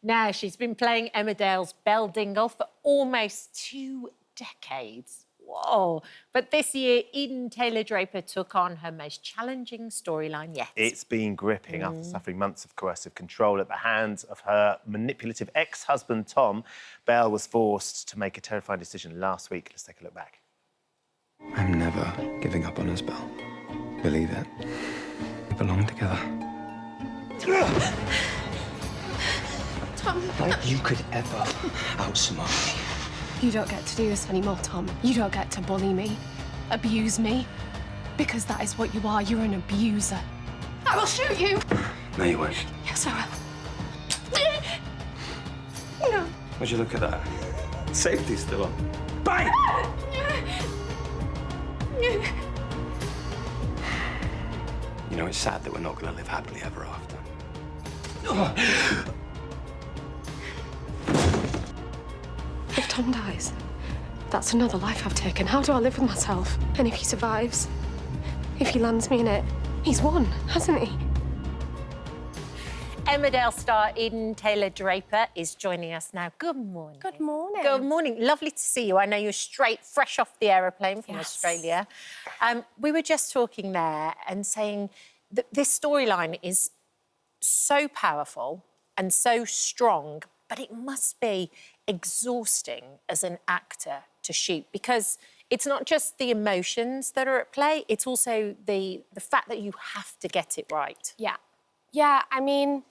Now, she's been playing Emmerdale's Belle Dingle for almost 2 decades. Whoa. But this year, Taylor-Draper took on her most challenging storyline yet. It's been gripping after suffering months of coercive control at the hands of her manipulative ex-husband, Tom. Belle was forced to make a terrifying decision last week. Let's take a look back. I'm never giving up on us, Belle. Believe it. We belong together. Tom. Like you could ever outsmart me. You don't get to do this anymore, Tom. You don't get to bully me, abuse me, because that is what you are. You're an abuser. I will shoot you. No, you won't. Yes, I will. No. Would you look at that? Safety's still on. Bang! You know, it's sad that we're not going to live happily ever after. If Tom dies, that's another life I've taken. How do I live with myself? And if he survives, if he lands me in it, he's won, hasn't he? Emmerdale star Taylor-Draper is joining us now. Good morning. Good morning. Good morning. Lovely to see you. I know you're fresh off the aeroplane from Australia. We were just talking there and saying that this storyline is so powerful and so strong, but it must be exhausting as an actor to shoot, because it's not just the emotions that are at play, it's also the fact that you have to get it right. Yeah. Yeah, I mean,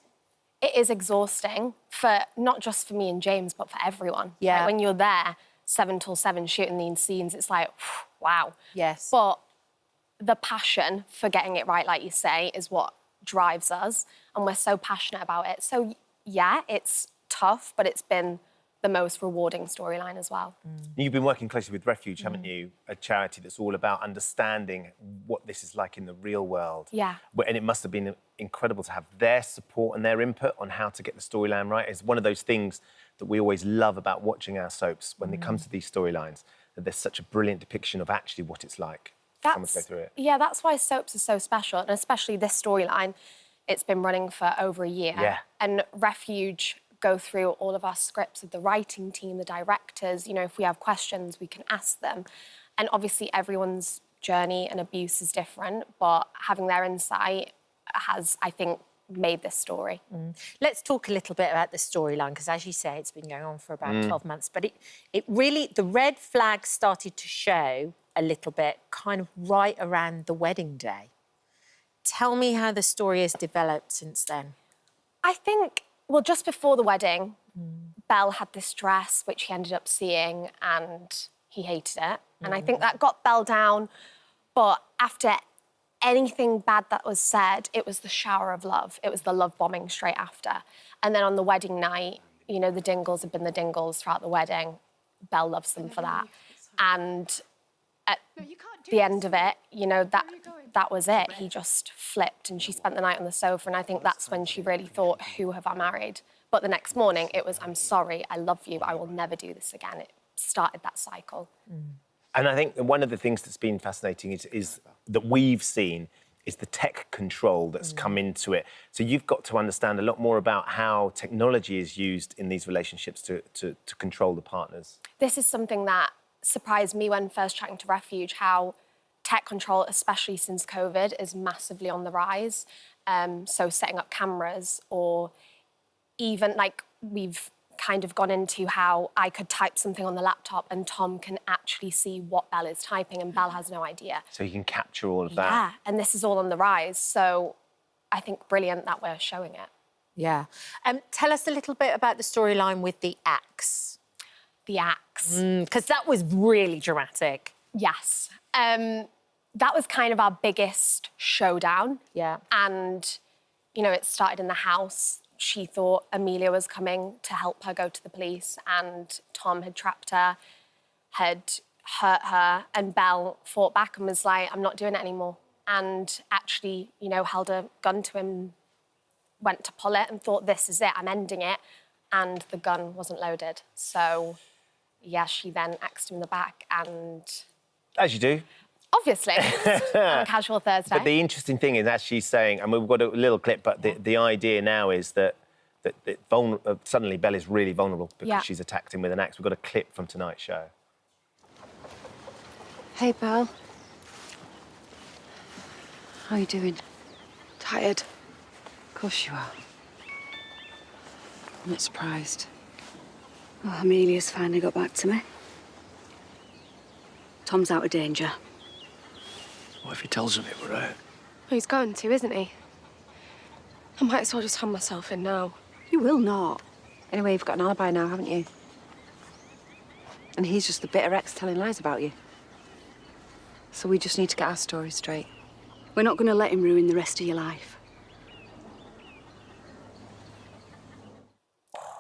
it is exhausting, for not just for me and James, but for everyone. Yeah. Like, when you're there 7 till 7 shooting these scenes, it's like, wow. Yes. But the passion for getting it right, like you say, is what drives us, and we're so passionate about it. So, yeah, it's tough, but it's been the most rewarding storyline as well. You've been working closely with Refuge, haven't you? A charity that's all about understanding what this is like in the real world. Yeah. And it must have been incredible to have their support and their input on how to get the storyline right. It's one of those things that we always love about watching our soaps when it comes to these storylines, that there's such a brilliant depiction of actually what it's like for someone to go through it. Yeah, that's why soaps are so special, and especially this storyline. It's been running for over a year. Yeah. And Refuge go through all of our scripts with the writing team, the directors. You know, if we have questions, we can ask them. And obviously everyone's journey and abuse is different, but having their insight has, I think, made this story. Let's talk a little bit about the storyline, because as you say, it's been going on for about 12 months, but it really, the red flag started to show a little bit kind of right around the wedding day. Tell me how the story has developed since then. I think, well, just before the wedding, Belle had this dress, which he ended up seeing, and he hated it. And I think that got Belle down. But after anything bad that was said, it was the shower of love. It was the love bombing straight after. And then on the wedding night, you know, the Dingles have been the Dingles throughout the wedding. Belle loves them for that. And at the end of it, you know, that was it. He just flipped, and she spent the night on the sofa, and I think that's when she really thought, who have I married? But the next morning, it was, I'm sorry, I love you, but I will never do this again. It started that cycle. And I think one of the things that's been fascinating is that we've seen is the tech control that's come into it. So you've got to understand a lot more about how technology is used in these relationships to control the partners. This is something that surprised me when first chatting to Refuge, how tech control, especially since COVID, is massively on the rise. So setting up cameras, or even, like, we've kind of gone into how I could type something on the laptop and Tom can actually see what Belle is typing, and Belle has no idea. So you can capture all of that. Yeah, and this is all on the rise. So I think brilliant that we're showing it. Yeah. Tell us a little bit about the storyline with the axe. The axe. Because that was really dramatic. Yes. That was kind of our biggest showdown. Yeah. And, you know, it started in the house. She thought Amelia was coming to help her go to the police, and Tom had trapped her, had hurt her, and Belle fought back and was like, I'm not doing it anymore. And actually, you know, held a gun to him, went to pull it and thought, this is it, I'm ending it. And the gun wasn't loaded. So, yeah, she then axed him in the back and... As you do. Obviously, on Casual Thursday. But the interesting thing is, as she's saying, and we've got a little clip, but the idea now is that suddenly Belle is really vulnerable because Yeah. she's attacked him with an axe. We've got a clip from tonight's show. Hey, Belle. How you doing? Tired? Of course you are. I'm not surprised. Oh, Amelia's finally got back to me. Tom's out of danger. What if he tells him it were out? He's going to, isn't he? I might as well just hand myself in now. You will not. Anyway, you've got an alibi now, haven't you? And he's just the bitter ex telling lies about you. So we just need to get our story straight. We're not going to let him ruin the rest of your life.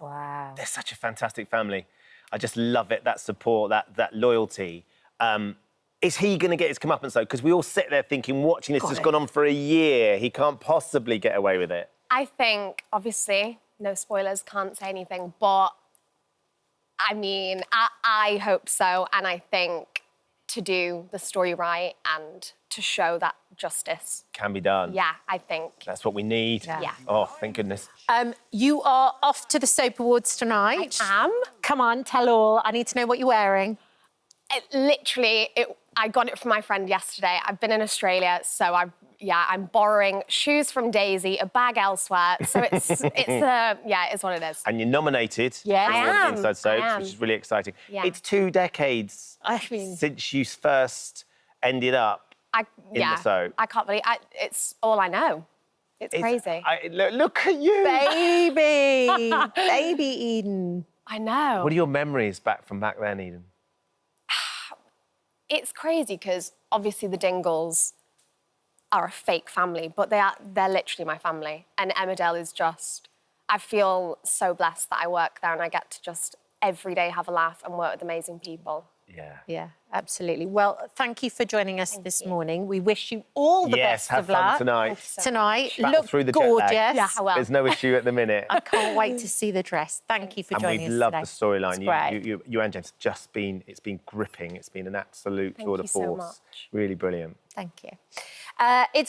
Wow. They're such a fantastic family. I just love it, that support, that loyalty. Is he going to get his comeuppance, though? Because we all sit there thinking, watching this, has gone on for a year. He can't possibly get away with it. I think, obviously, no spoilers, can't say anything, but I mean, I hope so. And I think to do the story right and to show that justice. Can be done. Yeah, I think. That's what we need. Yeah. Oh, thank goodness. You are off to the Soap Awards tonight. I am. Come on, tell all. I need to know what you're wearing. I got it from my friend yesterday. I've been in Australia, so I'm borrowing shoes from Daisy, a bag elsewhere. So it's what it is. And you're nominated. Yes. for I the am. Inside Soaps, I am. which is really exciting. Yeah. It's 2 decades I mean, since you first ended up in the soap. I can't believe it's all I know. It's crazy. Look at you. baby, baby Eden. I know. What are your memories from back then, Eden? It's crazy because obviously the Dingles are a fake family, but they're literally my family. And Emmerdale is just, I feel so blessed that I work there and I get to just every day have a laugh and work with amazing people. Yeah. Yeah, absolutely. Well, thank you for joining us this morning. We wish you all the best have of fun luck tonight. Tonight, Battle look through the jet gorgeous. lag. Yeah, I will. There's no issue at the minute. I can't wait to see the dress. Thank you for And joining we've us loved today. the storyline. It's great. You and James, it's been gripping. It's been an absolute Thank tour de you so force. much. Really brilliant. Thank you. It's